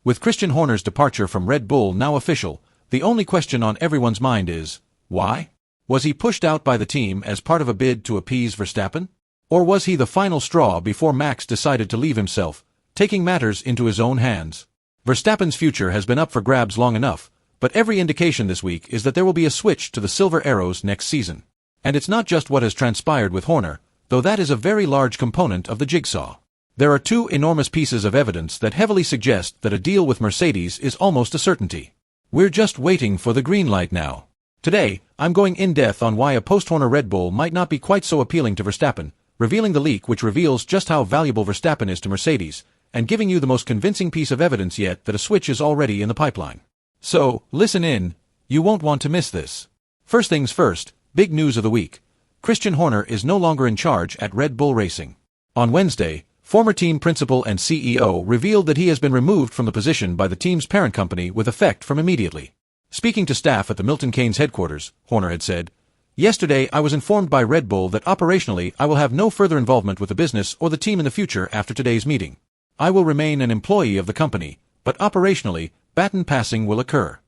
With Christian Horner's departure from Red Bull now official, the only question on everyone's mind is, why? Was he pushed out by the team as part of a bid to appease Verstappen? Or was he the final straw before Max decided to leave himself, taking matters into his own hands? Verstappen's future has been up for grabs long enough, but every indication this week is that there will be a switch to the Silver Arrows next season. And it's not just what has transpired with Horner, though that is a very large component of the jigsaw. There are two enormous pieces of evidence that heavily suggest that a deal with Mercedes is almost a certainty. We're just waiting for the green light now. Today, I'm going in-depth on why a post-Horner Red Bull might not be quite so appealing to Verstappen, revealing the leak which reveals just how valuable Verstappen is to Mercedes, and giving you the most convincing piece of evidence yet that a switch is already in the pipeline. So, listen in, you won't want to miss this. First things first, big news of the week. Christian Horner is no longer in charge at Red Bull Racing. On Wednesday, former team principal and CEO revealed that he has been removed from the position by the team's parent company with effect from immediately. Speaking to staff at the Milton Keynes headquarters, Horner had said, "Yesterday I was informed by Red Bull that operationally I will have no further involvement with the business or the team in the future after today's meeting. I will remain an employee of the company, but operationally, baton passing will occur."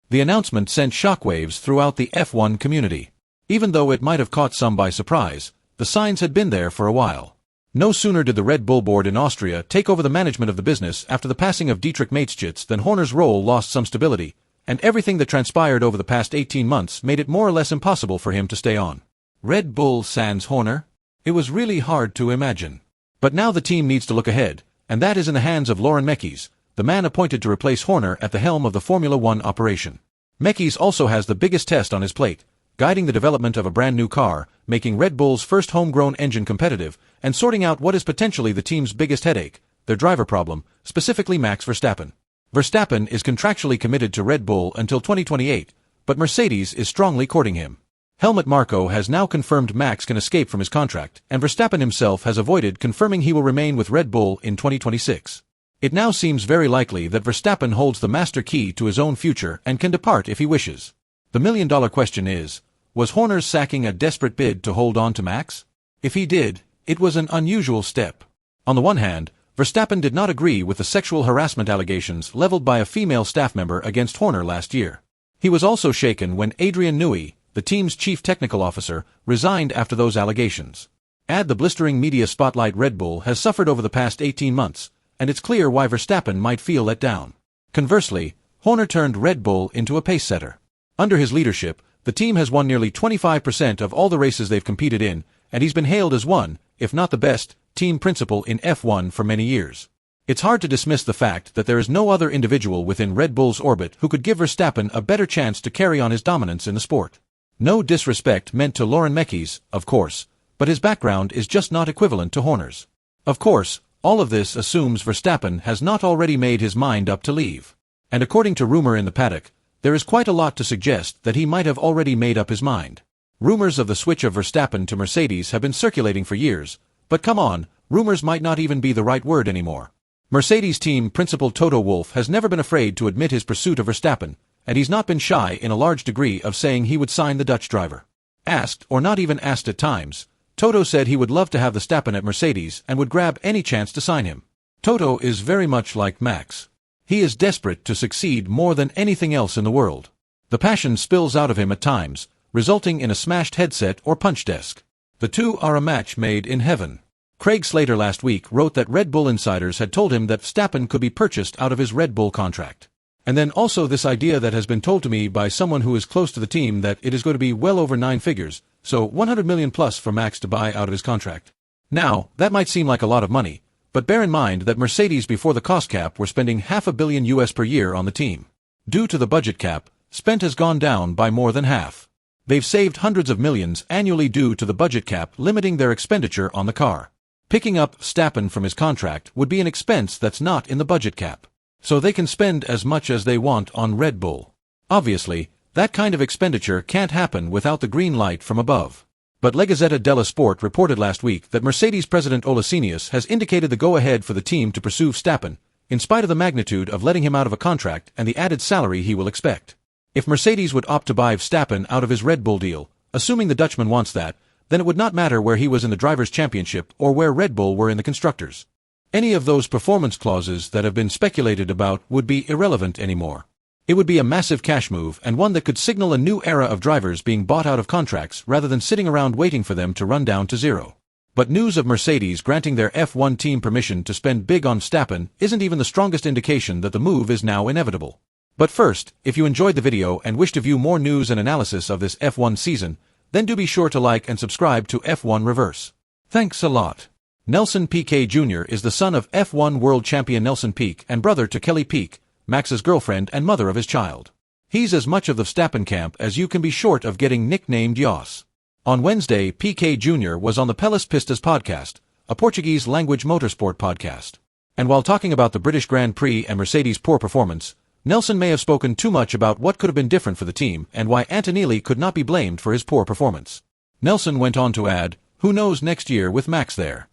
The announcement sent shockwaves throughout the F1 community. Even though it might have caught some by surprise, the signs had been there for a while. No sooner did the Red Bull board in Austria take over the management of the business after the passing of Dietrich Mateschitz than Horner's role lost some stability, and everything that transpired over the past 18 months made it more or less impossible for him to stay on. Red Bull sans Horner? It was really hard to imagine. But now the team needs to look ahead, and that is in the hands of Laurent Mekies, the man appointed to replace Horner at the helm of the Formula One operation. Mekies also has the biggest test on his plate, guiding the development of a brand new car, making Red Bull's first homegrown engine competitive, and sorting out what is potentially the team's biggest headache, their driver problem, specifically Max Verstappen. Verstappen is contractually committed to Red Bull until 2028, but Mercedes is strongly courting him. Helmut Marko has now confirmed Max can escape from his contract, and Verstappen himself has avoided confirming he will remain with Red Bull in 2026. It now seems very likely that Verstappen holds the master key to his own future and can depart if he wishes. The million-dollar question is, was Horner's sacking a desperate bid to hold on to Max? If he did, it was an unusual step. On the one hand, Verstappen did not agree with the sexual harassment allegations leveled by a female staff member against Horner last year. He was also shaken when Adrian Newey, the team's chief technical officer, resigned after those allegations. Add the blistering media spotlight Red Bull has suffered over the past 18 months, and it's clear why Verstappen might feel let down. Conversely, Horner turned Red Bull into a pace-setter. Under his leadership, the team has won nearly 25% of all the races they've competed in, and he's been hailed as one, if not the best, team principal in F1 for many years. It's hard to dismiss the fact that there is no other individual within Red Bull's orbit who could give Verstappen a better chance to carry on his dominance in the sport. No disrespect meant to Laurent Mekies, of course, but his background is just not equivalent to Horner's. Of course, all of this assumes Verstappen has not already made his mind up to leave. And according to rumor in the paddock, there is quite a lot to suggest that he might have already made up his mind. Rumors of the switch of Verstappen to Mercedes have been circulating for years, but come on, rumors might not even be the right word anymore. Mercedes team principal Toto Wolff has never been afraid to admit his pursuit of Verstappen, and he's not been shy in a large degree of saying he would sign the Dutch driver. Asked, or not even asked at times, Toto said he would love to have Verstappen at Mercedes and would grab any chance to sign him. Toto is very much like Max. He is desperate to succeed more than anything else in the world. The passion spills out of him at times, resulting in a smashed headset or punch desk. The two are a match made in heaven. Craig Slater last week wrote that Red Bull insiders had told him that Verstappen could be purchased out of his Red Bull contract. And then also this idea that has been told to me by someone who is close to the team that it is going to be well over 9 figures, so 100 million plus for Max to buy out of his contract. Now, that might seem like a lot of money, but bear in mind that Mercedes before the cost cap were spending $500 million US per year on the team. Due to the budget cap, spent has gone down by more than half. They've saved hundreds of millions annually due to the budget cap limiting their expenditure on the car. Picking up Verstappen from his contract would be an expense that's not in the budget cap. So they can spend as much as they want on Red Bull. Obviously, that kind of expenditure can't happen without the green light from above. But La Gazzetta dello Sport reported last week that Mercedes president Olasenius has indicated the go-ahead for the team to pursue Verstappen, in spite of the magnitude of letting him out of a contract and the added salary he will expect. If Mercedes would opt to buy Verstappen out of his Red Bull deal, assuming the Dutchman wants that, then it would not matter where he was in the Drivers' Championship or where Red Bull were in the Constructors. Any of those performance clauses that have been speculated about would be irrelevant anymore. It would be a massive cash move and one that could signal a new era of drivers being bought out of contracts rather than sitting around waiting for them to run down to zero. But news of Mercedes granting their F1 team permission to spend big on Verstappen isn't even the strongest indication that the move is now inevitable. But first, if you enjoyed the video and wish to view more news and analysis of this F1 season, then do be sure to like and subscribe to F1 Reverse. Thanks a lot. Nelson Piquet Jr. is the son of F1 world champion Nelson Piquet and brother to Kelly Piquet, Max's girlfriend and mother of his child. He's as much of the Verstappen camp as you can be short of getting nicknamed Yos. On Wednesday, Piquet Jr. was on the Pelas Pistas podcast, a Portuguese-language motorsport podcast. And while talking about the British Grand Prix and Mercedes' poor performance, Nelson may have spoken too much about what could have been different for the team and why Antonelli could not be blamed for his poor performance. Nelson went on to add, "Who knows next year with Max there?"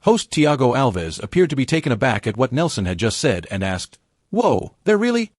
Host Tiago Alves appeared to be taken aback at what Nelson had just said and asked, "Whoa, they're really?"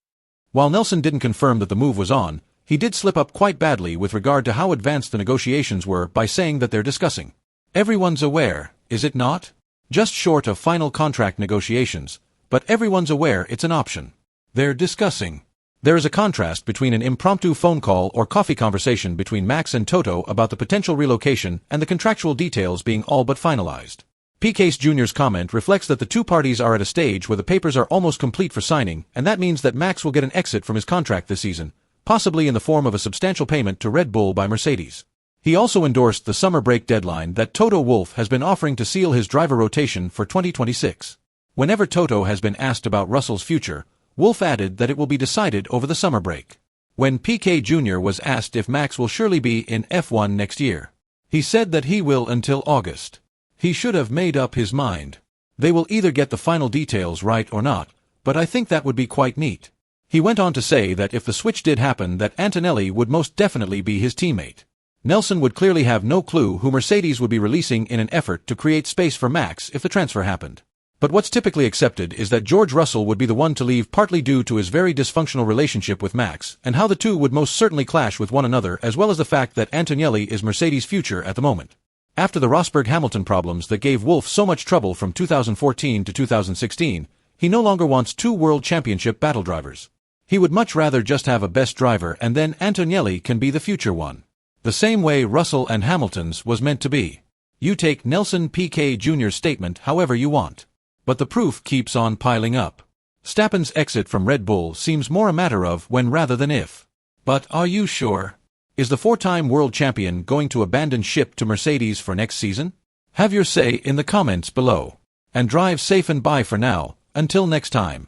While Nelson didn't confirm that the move was on, he did slip up quite badly with regard to how advanced the negotiations were by saying that they're discussing. Everyone's aware, is it not? Just short of final contract negotiations, but everyone's aware it's an option. They're discussing. There is a contrast between an impromptu phone call or coffee conversation between Max and Toto about the potential relocation and the contractual details being all but finalized. Piquet Jr.'s comment reflects that the two parties are at a stage where the papers are almost complete for signing, and that means that Max will get an exit from his contract this season, possibly in the form of a substantial payment to Red Bull by Mercedes. He also endorsed the summer break deadline that Toto Wolff has been offering to seal his driver rotation for 2026. Whenever Toto has been asked about Russell's future, Wolff added that it will be decided over the summer break. When Piquet Jr. was asked if Max will surely be in F1 next year, he said that he will until August. He should have made up his mind. They will either get the final details right or not, but I think that would be quite neat. He went on to say that if the switch did happen, that Antonelli would most definitely be his teammate. Nelson would clearly have no clue who Mercedes would be releasing in an effort to create space for Max if the transfer happened. But what's typically accepted is that George Russell would be the one to leave, partly due to his very dysfunctional relationship with Max, and how the two would most certainly clash with one another, as well as the fact that Antonelli is Mercedes' future at the moment. After the Rosberg-Hamilton problems that gave Wolff so much trouble from 2014 to 2016, he no longer wants two World Championship battle drivers. He would much rather just have a best driver and then Antonelli can be the future one. The same way Russell and Hamilton's was meant to be. You take Nelson Piquet Jr.'s statement however you want. But the proof keeps on piling up. Verstappen's exit from Red Bull seems more a matter of when rather than if. But are you sure? Is the four-time world champion going to abandon ship to Mercedes for next season? Have your say in the comments below. And drive safe and bye for now, until next time.